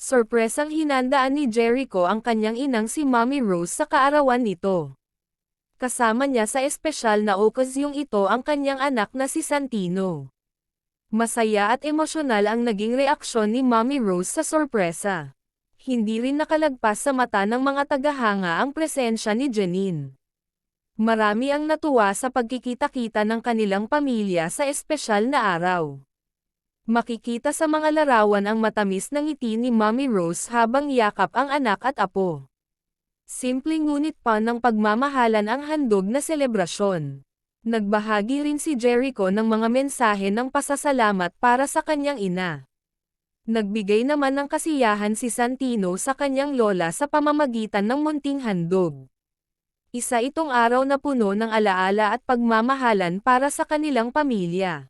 Sorpresang hinandaan ni Jericho ang kanyang inang si Mommy Rose sa kaarawan nito. Kasama niya sa espesyal na okasyong ito ang kanyang anak na si Santino. Masaya at emosyonal ang naging reaksyon ni Mommy Rose sa sorpresa. Hindi rin nakalagpas sa mata ng mga tagahanga ang presensya ni Janine. Marami ang natuwa sa pagkikita-kita ng kanilang pamilya sa espesyal na araw. Makikita sa mga larawan ang matamis na ngiti ni Mommy Rose habang yakap ang anak at apo. Simple ngunit pa ng pagmamahalan ang handog na selebrasyon. Nagbahagi rin si Jericho ng mga mensahe ng pasasalamat para sa kanyang ina. Nagbigay naman ng kasiyahan si Santino sa kanyang lola sa pamamagitan ng munting handog. Isa itong araw na puno ng alaala at pagmamahalan para sa kanilang pamilya.